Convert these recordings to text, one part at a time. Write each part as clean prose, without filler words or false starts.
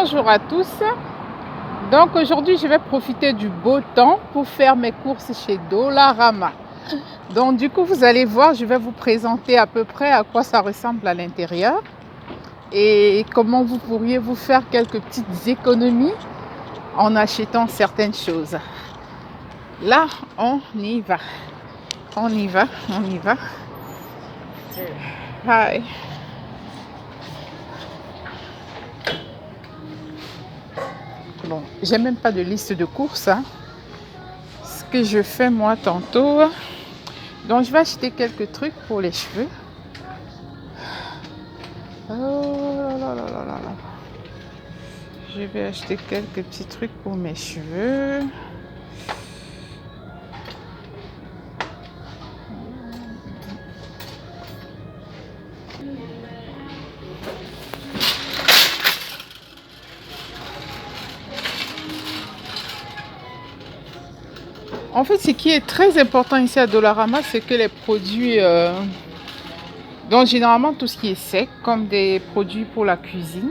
Bonjour à tous. Donc aujourd'hui je vais profiter du beau temps pour faire mes courses chez Dollarama. Donc du coup vous allez voir, je vais vous présenter à peu près à quoi ça ressemble à l'intérieur et comment vous pourriez vous faire quelques petites économies en achetant certaines choses. Là on y va. On y va. Hi. Bon, j'ai même pas de liste de courses. Ce que je fais moi tantôt. Donc je vais acheter quelques trucs pour les cheveux. Oh là là là là là. Je vais acheter quelques petits trucs pour mes cheveux. En fait, ce qui est très important ici à Dollarama, c'est que les produits, donc généralement tout ce qui est sec, comme des produits pour la cuisine,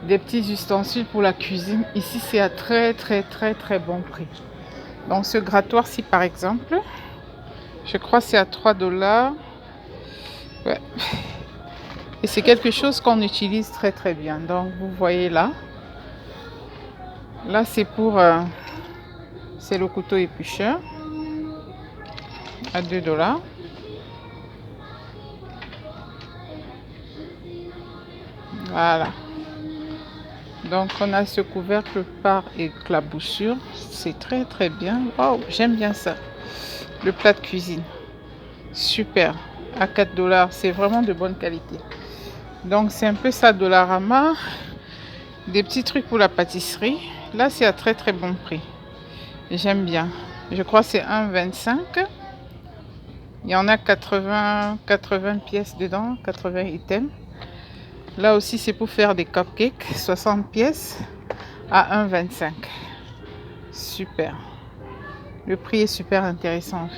des petits ustensiles pour la cuisine, ici c'est à très bon prix. Donc ce grattoir-ci par exemple, je crois que c'est à 3 $. Ouais. Et c'est quelque chose qu'on utilise très bien. Donc vous voyez là, c'est pour... c'est le couteau éplucheur à 2 $. Voilà. Donc on a ce couvercle par éclaboussure. C'est très bien. Oh, j'aime bien ça. Le plat de cuisine. Super. À 4 $. C'est vraiment de bonne qualité. Donc c'est un peu ça Dollarama. Des petits trucs pour la pâtisserie. Là c'est à très bon prix. J'aime bien. Je crois que c'est 1,25 $. Il y en a 80 pièces dedans, 80 items. Là aussi, c'est pour faire des cupcakes, 60 pièces à 1,25 $. Super. Le prix est super intéressant.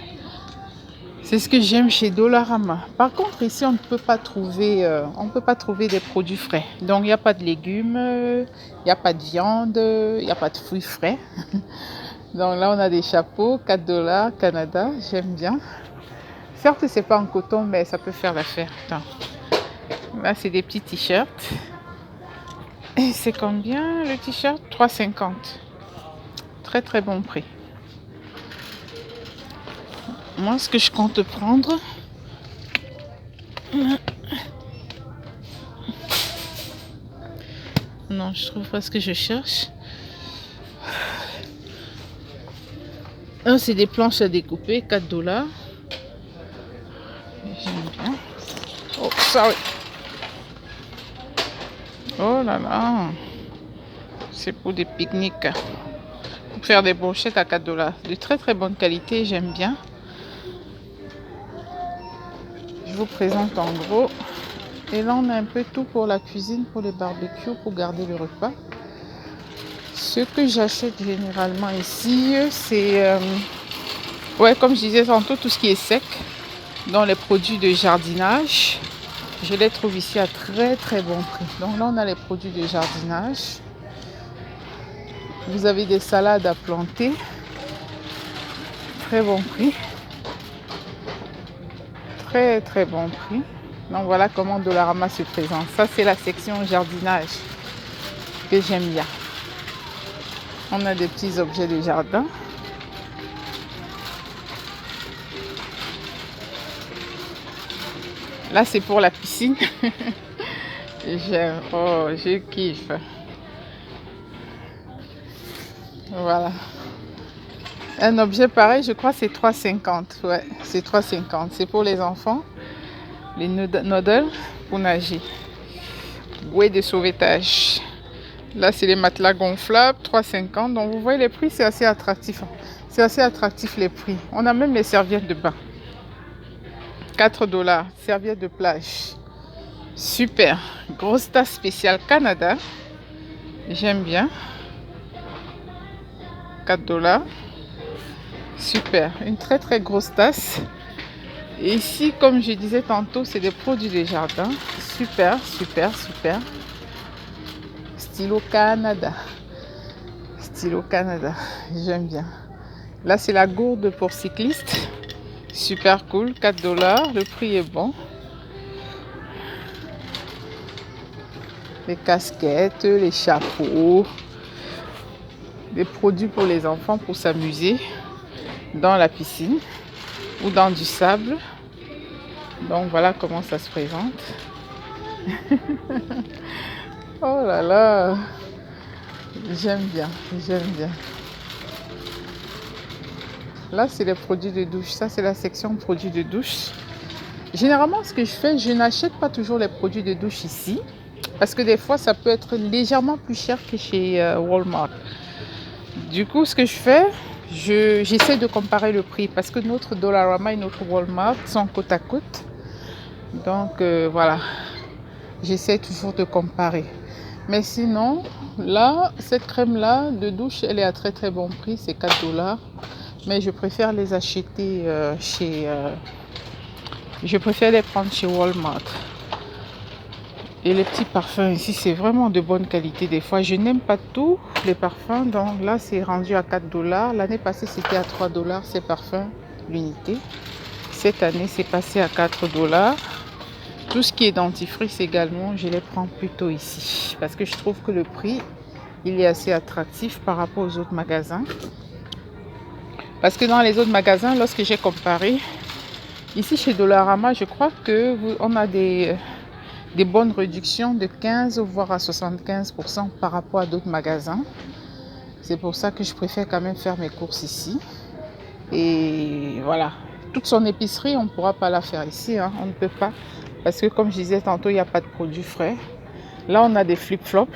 C'est ce que j'aime chez Dollarama. Par contre, ici, on ne peut pas trouver, des produits frais. Donc, il n'y a pas de légumes, il n'y a pas de viande, il n'y a pas de fruits frais. Donc là, on a des chapeaux, 4 $ Canada, j'aime bien. Certes, c'est pas en coton, mais ça peut faire l'affaire. Là, c'est des petits t-shirts. Et c'est combien le t-shirt? 3,50 $. Très bon prix. Moi, ce que je compte prendre... Non, je trouve pas ce que je cherche. C'est des planches à découper, 4 $. J'aime bien. Oh, sorry. Oh là là. C'est pour des pique-niques. Pour faire des brochettes à 4 $. De très bonne qualité, j'aime bien. Je vous présente en gros. Et là, on a un peu tout pour la cuisine, pour les barbecues, pour garder le repas. Ce que j'achète généralement ici, c'est... ouais, comme je disais tantôt, tout ce qui est sec. Dans les produits de jardinage. Je les trouve ici à très bon prix. Donc là, on a les produits de jardinage. Vous avez des salades à planter. Très bon prix. Très bon prix. Donc voilà comment Dollarama se présente. Ça, c'est la section jardinage que j'aime bien. On a des petits objets de jardin. Là, c'est pour la piscine. J'aime. Oh, je kiffe. Voilà. Un objet pareil, je crois, c'est 3,50 $. Ouais, c'est 3,50 $. C'est pour les enfants. Les noodles pour nager. Bouée de sauvetage. Là, c'est les matelas gonflables, 3,50 $. Donc, vous voyez, les prix, c'est assez attractif. C'est assez attractif, les prix. On a même les serviettes de bain. 4 $. Serviettes de plage. Super. Grosse tasse spéciale Canada. J'aime bien. 4 $. Super. Une très grosse tasse. Et ici, comme je disais tantôt, c'est des produits de jardin. Super. stylo Canada. Stylo Canada, j'aime bien. Là, c'est la gourde pour cycliste. Super cool, 4 $. Le prix est bon. Les casquettes, les chapeaux, des produits pour les enfants pour s'amuser dans la piscine ou dans du sable. Donc voilà comment ça se présente. Oh là là, j'aime bien, j'aime bien. Là, c'est les produits de douche. Ça, c'est la section produits de douche. Généralement, ce que je fais, je n'achète pas toujours les produits de douche ici. Parce que des fois, ça peut être légèrement plus cher que chez Walmart. Du coup, ce que je fais, j'essaie de comparer le prix. Parce que notre Dollarama et notre Walmart sont côte à côte. Donc, voilà. J'essaie toujours de comparer. Mais sinon, là, cette crème-là de douche, elle est à très très bon prix. C'est 4 $. Mais je préfère les acheter je préfère les prendre chez Walmart. Et les petits parfums ici, c'est vraiment de bonne qualité. Des fois, je n'aime pas tous les parfums. Donc là, c'est rendu à 4 $. L'année passée, c'était à 3 $ ces parfums, l'unité. Cette année, c'est passé à 4 $. Tout ce qui est dentifrice également, je les prends plutôt ici. Parce que je trouve que le prix, il est assez attractif par rapport aux autres magasins. Parce que dans les autres magasins, lorsque j'ai comparé, ici chez Dollarama, je crois qu'on a des bonnes réductions de 15 voire à 75% par rapport à d'autres magasins. C'est pour ça que je préfère quand même faire mes courses ici. Et voilà, toute son épicerie, on ne pourra pas la faire ici, hein. On ne peut pas. Parce que comme je disais tantôt, il n'y a pas de produits frais. Là, on a des flip-flops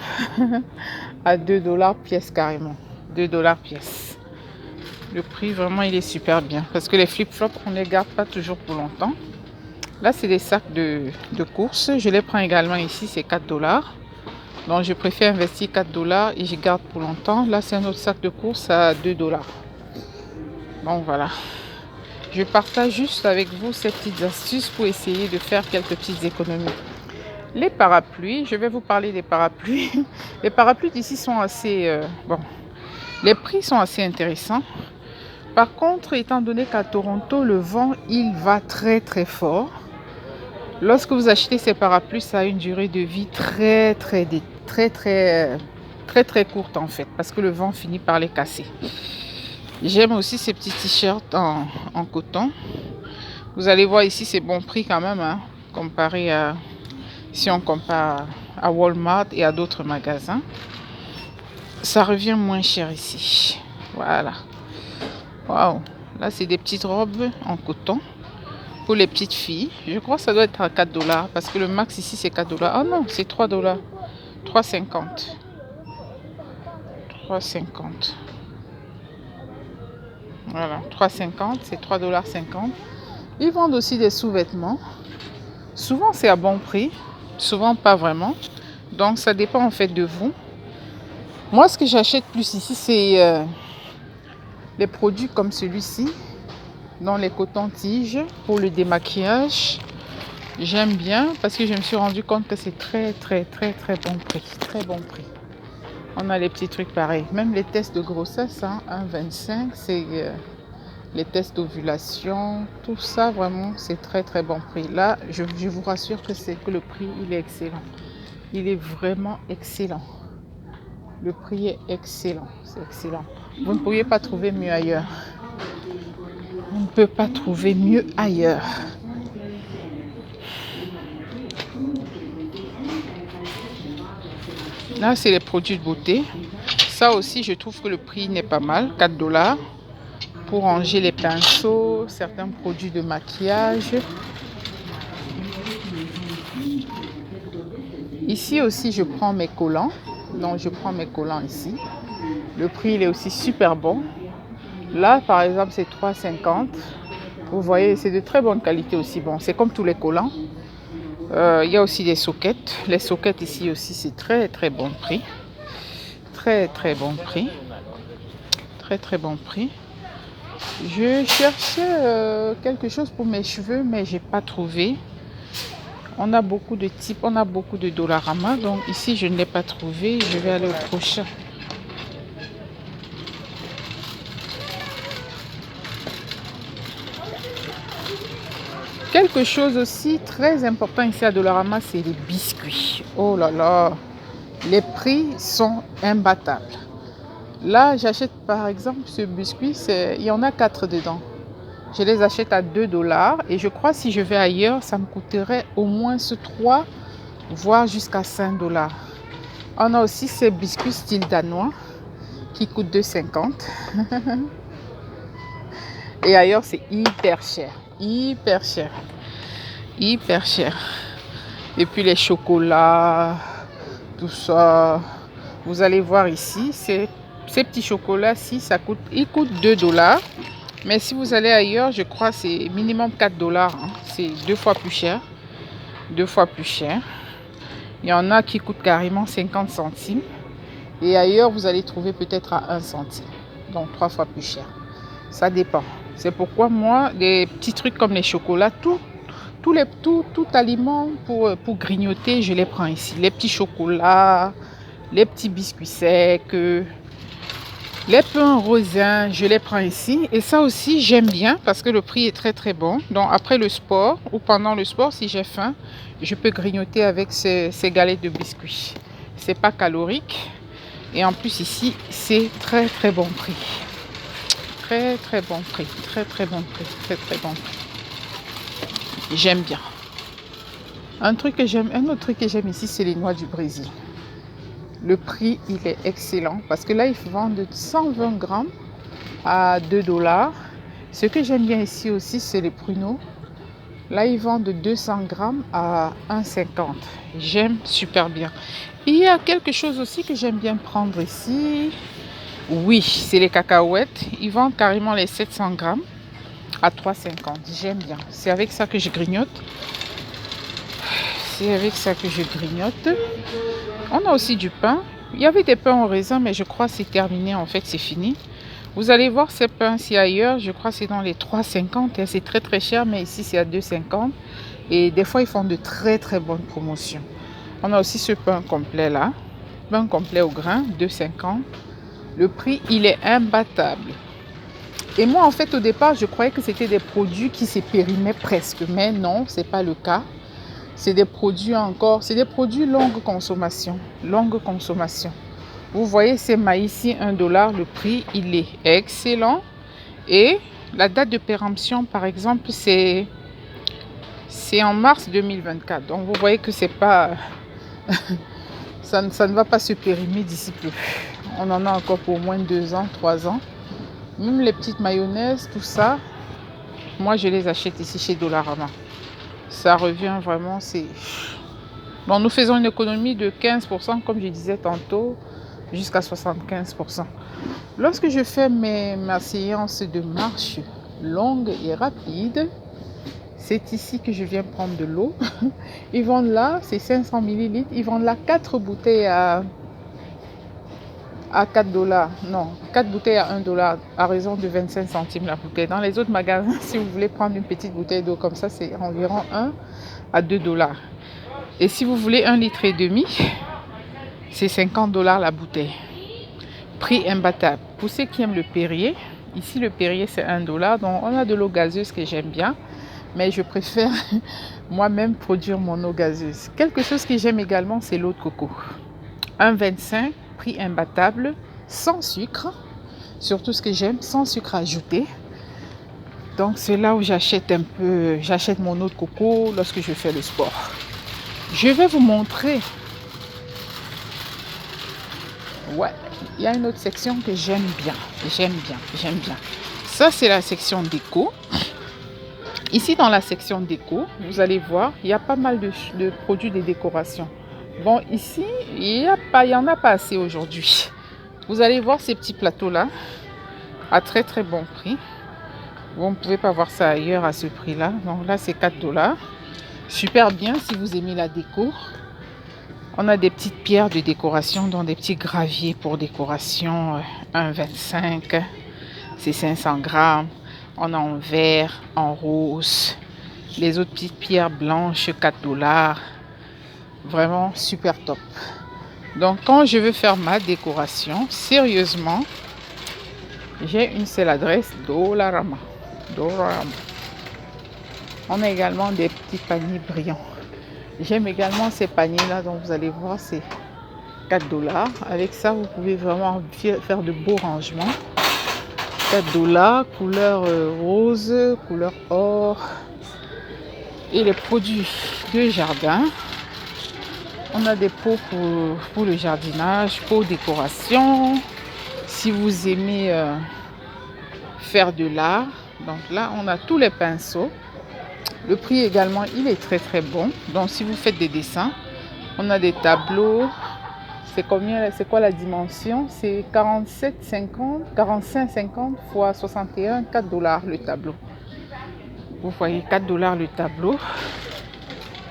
à 2 $ pièce carrément. 2 $ pièce. Le prix, vraiment, il est super bien. Parce que les flip-flops, on ne les garde pas toujours pour longtemps. Là, c'est des sacs de courses. Je les prends également ici, c'est 4 $. Donc, je préfère investir 4 $ et je garde pour longtemps. Là, c'est un autre sac de courses à 2 $. Donc, voilà. Je partage juste avec vous ces petites astuces pour essayer de faire quelques petites économies. Les parapluies, je vais vous parler des parapluies. Les parapluies d'ici sont assez... bon, les prix sont assez intéressants. Par contre, étant donné qu'à Toronto, le vent, il va très très fort. Lorsque vous achetez ces parapluies, ça a une durée de vie très courte en fait. Parce que le vent finit par les casser. J'aime aussi ces petits t-shirts en coton. Vous allez voir ici, c'est bon prix quand même, hein, comparé à... Si on compare à Walmart et à d'autres magasins. Ça revient moins cher ici. Voilà. Waouh. Là, c'est des petites robes en coton pour les petites filles. Je crois que ça doit être à 4 $ parce que le max ici, c'est 4 $. Ah non, c'est 3 $. 3,50. 3,50. Voilà, 3,50, c'est 3,50 $. Ils vendent aussi des sous-vêtements. Souvent, c'est à bon prix. Souvent, pas vraiment. Donc, ça dépend en fait de vous. Moi, ce que j'achète plus ici, c'est les produits comme celui-ci, dans les cotons-tiges pour le démaquillage. J'aime bien parce que je me suis rendu compte que c'est très bon prix. Très bon prix. On a les petits trucs pareils. Même les tests de grossesse, hein, 1,25, c'est les tests d'ovulation. Tout ça, vraiment, c'est très bon prix. Là, je vous rassure que le prix, il est excellent. Il est vraiment excellent. Le prix est excellent. C'est excellent. Vous ne pourriez pas trouver mieux ailleurs. On ne peut pas trouver mieux ailleurs. Là, c'est les produits de beauté. Ça aussi, je trouve que le prix n'est pas mal. 4 $ pour ranger les pinceaux, certains produits de maquillage. Ici aussi, je prends mes collants. Donc, je prends mes collants ici. Le prix, il est aussi super bon. Là, par exemple, c'est 3,50 $. Vous voyez, c'est de très bonne qualité aussi. Bon, c'est comme tous les collants. Il y a aussi des soquettes. Les soquettes ici aussi, c'est très bon prix. Très bon prix. Très bon prix. Je cherchais quelque chose pour mes cheveux, mais j'ai pas trouvé. On a beaucoup de types, on a beaucoup de Dollarama. Donc ici, je ne l'ai pas trouvé. Je vais aller au prochain. Quelque chose aussi très important ici à Dollarama, c'est les biscuits. Oh là là, les prix sont imbattables. Là, j'achète par exemple ce biscuit, il y en a 4 dedans. Je les achète à 2 $ et je crois si je vais ailleurs, ça me coûterait au moins ce 3, voire jusqu'à 5 $. On a aussi ces biscuits style danois qui coûtent 2,50 $. Et ailleurs, c'est hyper cher, hyper cher, hyper cher. Et puis les chocolats, tout ça. Vous allez voir ici, ces petits chocolats-ci, ils coûtent 2 $. Mais si vous allez ailleurs, je crois que c'est minimum 4 $. Hein. C'est 2 fois plus cher. 2 fois plus cher. Il y en a qui coûtent carrément 50 centimes. Et ailleurs, vous allez trouver peut-être à 1 centime. Donc 3 fois plus cher. Ça dépend. C'est pourquoi moi, les petits trucs comme les chocolats, tout aliment pour grignoter, je les prends ici. Les petits chocolats, les petits biscuits secs, les pains raisins, je les prends ici. Et ça aussi, j'aime bien parce que le prix est très très bon. Donc après le sport ou pendant le sport, si j'ai faim, je peux grignoter avec ces galettes de biscuits. C'est pas calorique. Et en plus ici, c'est très très bon prix. Très très bon prix. Très très bon prix. Très très bon prix. J'aime bien. Un autre truc que j'aime ici, c'est les noix du Brésil. Le prix, il est excellent parce que là, ils vendent 120 grammes à 2 $. Ce que j'aime bien ici aussi, c'est les pruneaux. Là, ils vendent 200 grammes à 1,50 $. J'aime super bien. Il y a quelque chose aussi que j'aime bien prendre ici. Oui, c'est les cacahuètes. Ils vendent carrément les 700 grammes à 3,50 $. J'aime bien. C'est avec ça que je grignote. C'est avec ça que je grignote. On a aussi du pain. Il y avait des pains au raisin, mais je crois que c'est terminé. En fait, c'est fini. Vous allez voir ces pains-ci ailleurs. Je crois que c'est dans les 3,50 $. C'est très très cher, mais ici c'est à 2,50 $. Et des fois, ils font de très très bonnes promotions. On a aussi ce pain complet là. Pain complet au grain, 2,50 $. Le prix, il est imbattable. Et moi, en fait, au départ, je croyais que c'était des produits qui se périmaient presque. Mais non, ce n'est pas le cas. C'est des produits longue consommation. Longue consommation. Vous voyez ces maïs-ci, 1 $. Le prix, il est excellent. Et la date de péremption, par exemple, c'est en mars 2024. Donc, vous voyez que c'est pas... ça ne va pas se périmer d'ici peu. On en a encore pour au moins 2 ans, 3 ans. Même les petites mayonnaises, tout ça, moi, je les achète ici chez Dollarama. Ça revient vraiment, c'est... Donc, nous faisons une économie de 15%, comme je disais tantôt, jusqu'à 75%. Lorsque je fais ma séance de marche longue et rapide, c'est ici que je viens prendre de l'eau. Ils vendent là, c'est 500 ml. Ils vendent là 4 bouteilles à 4 $. Non, 4 bouteilles à 1 $, à raison de 25 centimes la bouteille. Dans les autres magasins, si vous voulez prendre une petite bouteille d'eau comme ça, c'est environ 1 à 2 $. Et si vous voulez 1,5 litre, c'est 50 $ la bouteille. Prix imbattable. Pour ceux qui aiment le Perrier, ici le Perrier c'est 1 $. Donc on a de l'eau gazeuse que j'aime bien. Mais je préfère moi-même produire mon eau gazeuse. Quelque chose que j'aime également, c'est l'eau de coco. 1,25 $. Prix imbattable, sans sucre, surtout ce que j'aime, sans sucre ajouté. Donc c'est là où j'achète mon eau de coco lorsque je fais le sport. Je vais vous montrer. Ouais, il y a une autre section que j'aime bien. Ça c'est la section déco. Ici dans la section déco, vous allez voir, il y a pas mal de produits de décoration. Bon, ici, il y en a pas assez aujourd'hui. Vous allez voir ces petits plateaux-là à très très bon prix. Vous ne pouvez pas voir ça ailleurs à ce prix-là. Donc là, c'est 4 $. Super bien si vous aimez la déco. On a des petites pierres de décoration, dont des petits graviers pour décoration. 1,25 $. C'est 500 grammes. On a en vert, en rose. Les autres petites pierres blanches, 4 dollars. Vraiment super top. Donc quand je veux faire ma décoration, sérieusement, j'ai une seule adresse, Dollarama. Dollarama. On a également des petits paniers brillants. J'aime également ces paniers là, donc vous allez voir, c'est 4 dollars. Avec ça, vous pouvez vraiment faire de beaux rangements. 4 dollars, couleur rose, couleur or. Et les produits de jardin. On a des pots pour le jardinage, pots décoration. Si vous aimez faire de l'art, donc là, on a tous les pinceaux. Le prix également, il est très très bon. Donc si vous faites des dessins, on a des tableaux. C'est combien? C'est quoi la dimension? C'est 47,50, 45,50 x 61, 4 dollars le tableau. Vous voyez, 4 dollars le tableau.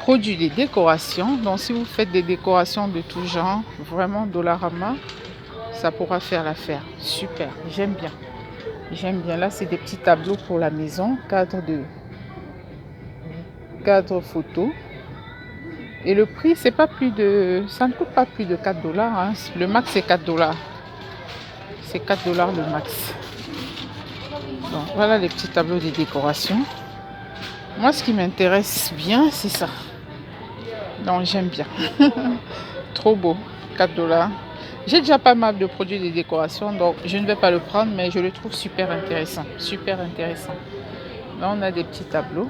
Produits de décoration. Donc si vous faites des décorations de tout genre, vraiment Dollarama, ça pourra faire l'affaire. Super, j'aime bien. J'aime bien. Là, c'est des petits tableaux pour la maison, cadre photo. Et le prix, c'est pas plus de, ça ne coûte pas plus de 4 dollars. Hein. Le max, c'est 4 dollars. C'est 4 dollars le max. Donc voilà les petits tableaux de décoration. Moi, ce qui m'intéresse bien, c'est ça. Donc j'aime bien. Trop beau. 4 dollars. J'ai déjà pas mal de produits de décoration, donc je ne vais pas le prendre, mais je le trouve super intéressant. Super intéressant. Là, on a des petits tableaux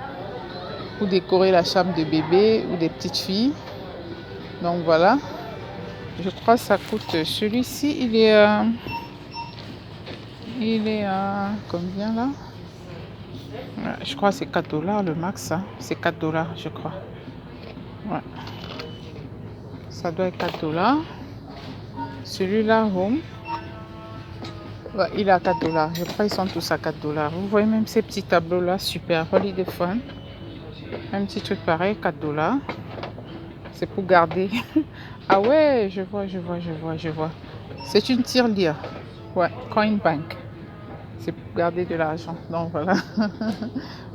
pour décorer la chambre de bébé ou des petites filles. Donc voilà. Je crois que ça coûte. Celui-ci, il est à combien là? Je crois que c'est 4 dollars le max. Hein. C'est 4 dollars, je crois. Ouais. Ça doit être 4 dollars. Celui-là, Home, ouais, il est à 4 dollars. Je crois qu'ils sont tous à 4 dollars. Vous voyez même ces petits tableaux-là, super. Holiday Fun. Un petit truc pareil, 4 dollars. C'est pour garder. Ah ouais, je vois. C'est une tirelire. Ouais, Coin Bank. C'est pour garder de l'argent. Donc voilà.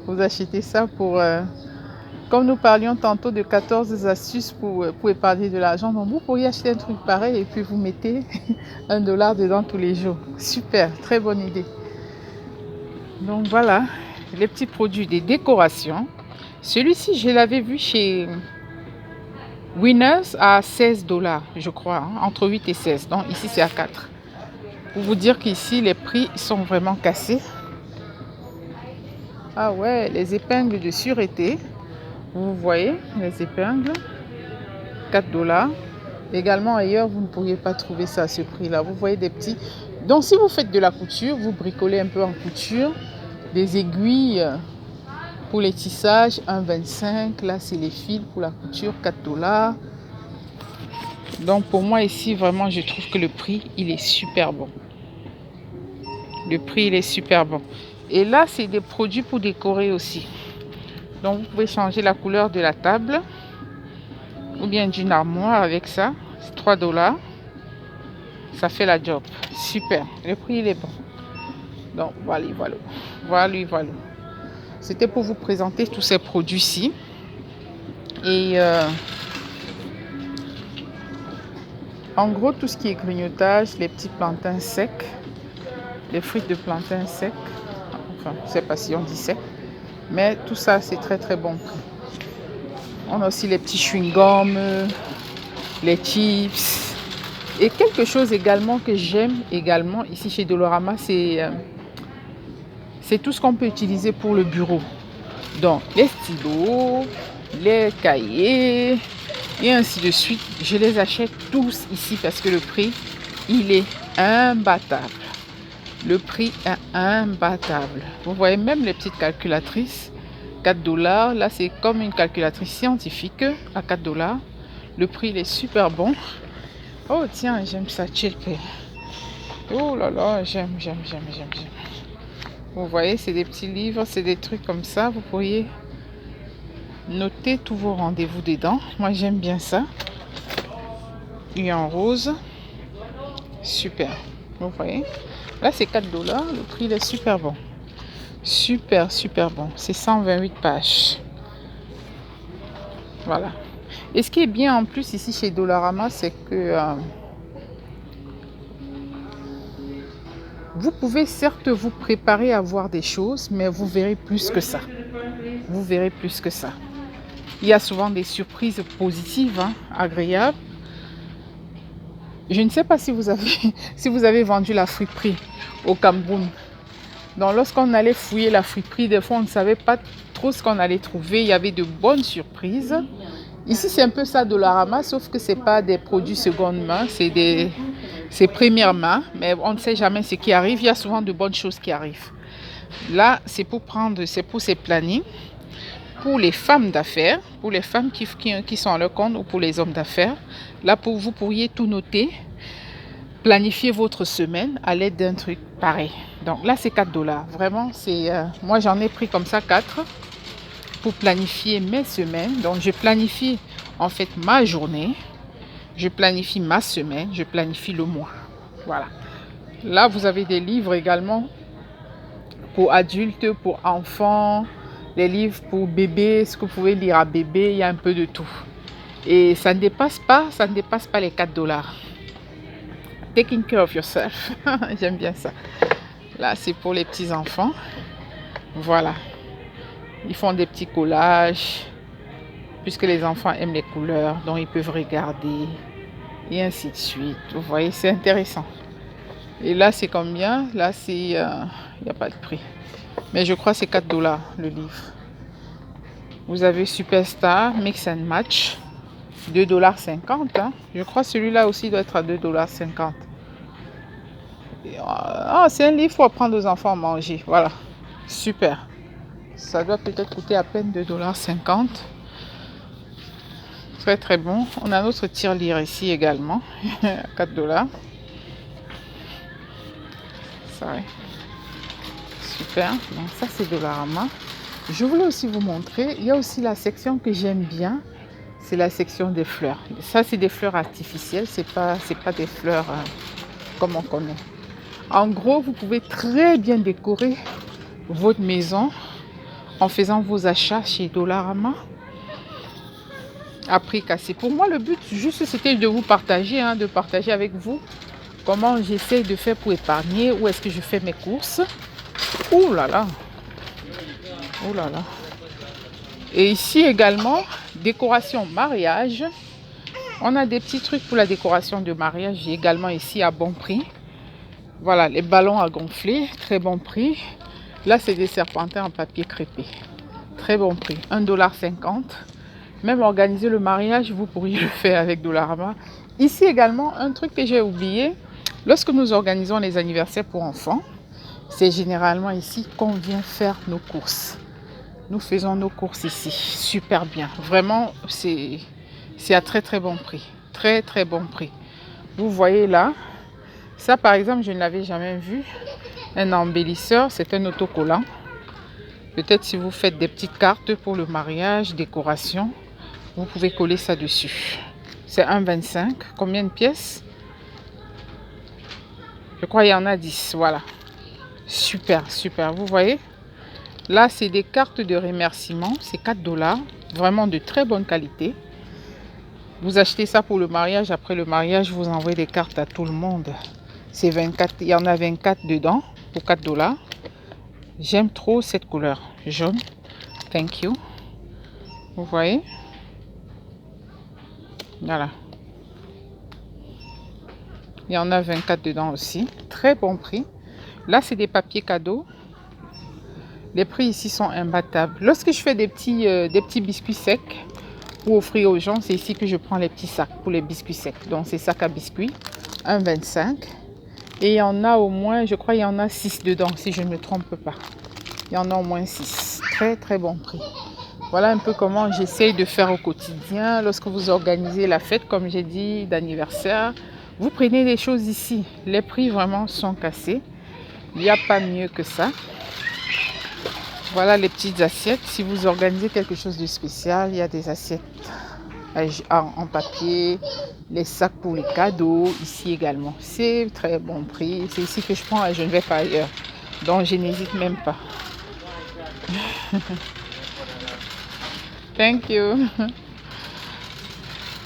Vous achetez ça pour... Comme nous parlions tantôt de 14 astuces pour épargner de l'argent, donc vous pourriez acheter un truc pareil et puis vous mettez 1 dollar dedans tous les jours. Super, très bonne idée. Donc voilà, les petits produits des décorations. Celui-ci, je l'avais vu chez Winners à 16 dollars, je crois, hein, entre 8 et 16. Donc ici, c'est à 4. Pour vous dire qu'ici, les prix sont vraiment cassés. Ah ouais, les épingles de sûreté. Vous voyez les épingles, 4 dollars. Également ailleurs, vous ne pourriez pas trouver ça à ce prix-là. Vous voyez des petits. Donc si vous faites de la couture, vous bricolez un peu en couture, des aiguilles pour les tissages, 1,25. Là, c'est les fils pour la couture, 4 dollars. Donc pour moi ici, vraiment, je trouve que le prix, il est super bon. Le prix, il est super bon. Et là, c'est des produits pour décorer aussi. Donc vous pouvez changer la couleur de la table ou bien d'une armoire avec ça. C'est 3 dollars. Ça fait la job. Super. Le prix il est bon. Donc voilà. C'était pour vous présenter tous ces produits-ci. Et en gros, tout ce qui est grignotage, les petits plantains secs, les frites de plantains secs. Enfin, je ne sais pas si on dit sec. Mais tout ça, c'est très très bon. On a aussi les petits chewing-gums, les chips. Et quelque chose également que j'aime également ici chez Dollarama, c'est tout ce qu'on peut utiliser pour le bureau. Donc, les stylos, les cahiers et ainsi de suite. Je les achète tous ici parce que le prix, il est imbattable. Le prix est imbattable. Vous voyez même les petites calculatrices, 4 dollars. Là, c'est comme une calculatrice scientifique à 4 dollars. Le prix, il est super bon. Oh, tiens, j'aime ça, Chilpé. Oh là là, j'aime. Vous voyez, c'est des petits livres, c'est des trucs comme ça. Vous pourriez noter tous vos rendez-vous dedans. Moi, j'aime bien ça. Il est en rose. Super. Vous voyez. Là, c'est 4 dollars. Le prix, il est super bon. Super bon. C'est 128 pages. Voilà. Et ce qui est bien en plus ici chez Dollarama, c'est que vous pouvez certes vous préparer à voir des choses, mais vous verrez plus que ça. Vous verrez plus que ça. Il y a souvent des surprises positives, hein, agréables. Je ne sais pas si vous avez, si vous avez vendu la friperie au Cameroun. Donc lorsqu'on allait fouiller la friperie, des fois on ne savait pas trop ce qu'on allait trouver. Il y avait de bonnes surprises. Ici c'est un peu ça Dollarama, sauf que c'est pas des produits seconde main, c'est première main, mais on ne sait jamais ce qui arrive. Il y a souvent de bonnes choses qui arrivent. Là c'est pour prendre, c'est pour ces plannings. Pour les femmes d'affaires, pour les femmes qui sont à leur compte ou pour les hommes d'affaires, là vous pourriez tout noter, planifier votre semaine à l'aide d'un truc pareil. Donc là c'est 4 $. Vraiment, c'est moi j'en ai pris comme ça 4 pour planifier mes semaines. Donc je planifie en fait ma journée, je planifie ma semaine, je planifie le mois. Voilà. Là vous avez des livres également pour adultes, pour enfants. Les livres pour bébé, ce que vous pouvez lire à bébé, il y a un peu de tout. Et ça ne dépasse pas les 4 $. Taking care of yourself. J'aime bien ça. Là, c'est pour les petits enfants. Voilà. Ils font des petits collages. Puisque les enfants aiment les couleurs, donc ils peuvent regarder. Et ainsi de suite. Vous voyez, c'est intéressant. Et là, c'est combien? Là, c'est... il n'y a pas de prix. Mais je crois que c'est 4 $ le livre. Vous avez Superstar, Mix and Match, 2,50 $. Hein. Je crois que celui-là aussi doit être à 2,50 $. Ah, c'est un livre pour apprendre aux enfants à manger. Voilà. Super. Ça doit peut-être coûter à peine 2,50 $. Très très bon. On a notre tirelire ici également. 4 $. Ça va. Super, donc ça c'est Dollarama. Je voulais aussi vous montrer, il y a aussi la section que j'aime bien, c'est la section des fleurs. Ça c'est des fleurs artificielles, c'est pas des fleurs comme on connaît. En gros, vous pouvez très bien décorer votre maison en faisant vos achats chez Dollarama à prix cassé. Pour moi, le but juste c'était de vous partager, hein, de partager avec vous comment j'essaie de faire pour épargner, où est-ce que je fais mes courses. Ouh là là. Ouh là là. Et ici également, décoration mariage. On a des petits trucs pour la décoration de mariage également ici à bon prix. Voilà, les ballons à gonfler, très bon prix. Là, c'est des serpentins en papier crêpé. Très bon prix, 1,50 $. Même organiser le mariage, vous pourriez le faire avec Dollarama. Ici également, un truc que j'ai oublié. Lorsque nous organisons les anniversaires pour enfants, c'est généralement ici qu'on vient faire nos courses. Nous faisons nos courses ici. Super bien. Vraiment, c'est à très très bon prix. Très très bon prix. Vous voyez là. Ça par exemple, je ne l'avais jamais vu. Un embellisseur, c'est un autocollant. Peut-être si vous faites des petites cartes pour le mariage, décoration, vous pouvez coller ça dessus. C'est 1,25 $. Combien de pièces? Je crois qu'il y en a 10. Voilà. Super, super. Vous voyez? Là, c'est des cartes de remerciement. C'est 4 $. Vraiment de très bonne qualité. Vous achetez ça pour le mariage. Après le mariage, vous envoyez des cartes à tout le monde. C'est 24. Il y en a 24 dedans pour 4 $. J'aime trop cette couleur jaune. Thank you. Vous voyez? Voilà. Il y en a 24 dedans aussi. Très bon prix. Là, c'est des papiers cadeaux. Les prix ici sont imbattables. Lorsque je fais des petits biscuits secs pour offrir aux gens, c'est ici que je prends les petits sacs pour les biscuits secs. Donc, c'est sac à biscuits, 1,25 $. Et il y en a au moins, je crois, il y en a 6 dedans, si je ne me trompe pas. Il y en a au moins 6. Très, très bon prix. Voilà un peu comment j'essaye de faire au quotidien. Lorsque vous organisez la fête, comme j'ai dit, d'anniversaire, vous prenez des choses ici. Les prix vraiment sont cassés. Il n'y a pas mieux que ça. Voilà les petites assiettes. Si vous organisez quelque chose de spécial, il y a des assiettes en papier, les sacs pour les cadeaux, ici également. C'est très bon prix. C'est ici que je prends et je ne vais pas ailleurs. Donc je n'hésite même pas. Thank you.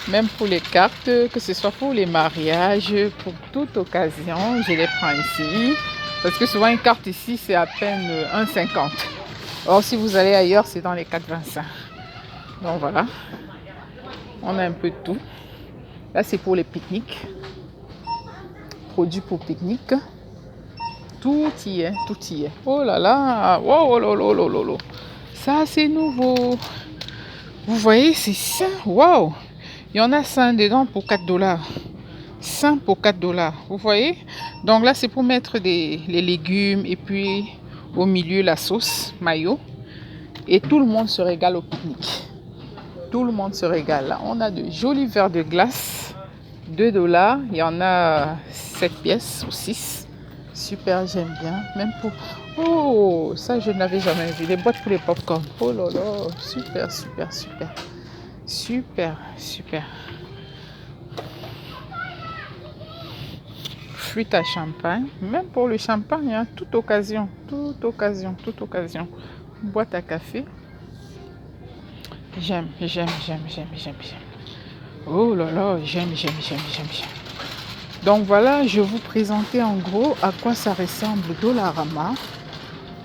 Même pour les cartes, que ce soit pour les mariages, pour toute occasion, je les prends ici. Parce que souvent une carte ici, c'est à peine 1,50. Or, si vous allez ailleurs, c'est dans les 4,25. Donc voilà, on a un peu de tout. Là, c'est pour les pique-niques. Produits pour pique-nique. Tout y est, tout y est. Oh là là, wow, oh là là là là là. Ça, c'est nouveau. Vous voyez, c'est ça. Waouh! Il y en a 5 dedans pour 4 $. 5 pour 4 $. Vous voyez? Donc là, c'est pour mettre les légumes et puis au milieu la sauce mayo. Et tout le monde se régale au pique-nique. Tout le monde se régale. Là, on a de jolis verres de glace. 2 $. Il y en a 7 pièces ou 6. Super, j'aime bien. Même pour... Oh, ça, je n'avais jamais vu. Les boîtes pour les pop-corn. Oh là là, super, super, super. Super, super. Flûte à champagne. Même pour le champagne, hein, toute occasion. Toute occasion, toute occasion. Boîte à café. J'aime, j'aime, j'aime, j'aime, j'aime, j'aime. Oh là là, j'aime, j'aime, j'aime, j'aime, j'aime. Donc voilà, je vous présentais en gros à quoi ça ressemble Dollarama.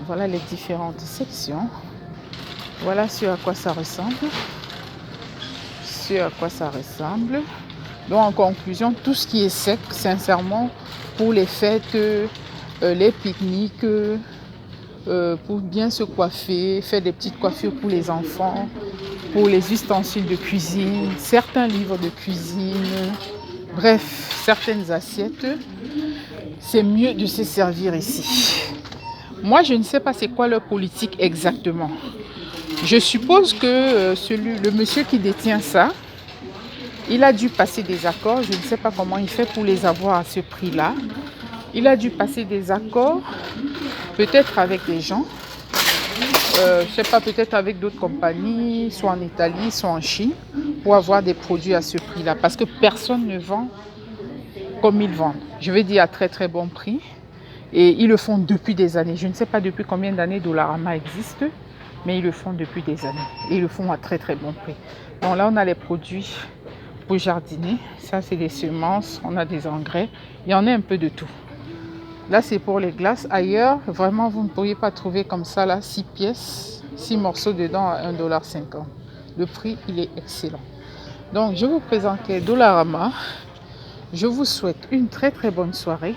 Voilà les différentes sections. Voilà ce à quoi ça ressemble. Ce à quoi ça ressemble. Donc en conclusion, tout ce qui est sec, sincèrement, pour les fêtes, les pique-niques, pour bien se coiffer, faire des petites coiffures pour les enfants, pour les ustensiles de cuisine, certains livres de cuisine, bref, certaines assiettes, c'est mieux de se servir ici. Moi, je ne sais pas c'est quoi leur politique exactement. Je suppose que le monsieur qui détient ça, il a dû passer des accords. Je ne sais pas comment il fait pour les avoir à ce prix-là. Il a dû passer des accords, peut-être avec des gens. Je ne sais pas, peut-être avec d'autres compagnies, soit en Italie, soit en Chine, pour avoir des produits à ce prix-là. Parce que personne ne vend comme ils vendent. Je veux dire à très très bon prix. Et ils le font depuis des années. Je ne sais pas depuis combien d'années Dollarama existe, mais ils le font depuis des années. Et ils le font à très très bon prix. Donc là, on a les produits pour jardiner. Ça, c'est des semences. On a des engrais. Il y en a un peu de tout. Là, c'est pour les glaces. Ailleurs, vraiment, vous ne pourriez pas trouver comme ça, là, 6 pièces, 6 morceaux dedans à 1,50 $. Le prix, il est excellent. Donc, je vous présentais Dollarama. Je vous souhaite une très très bonne soirée.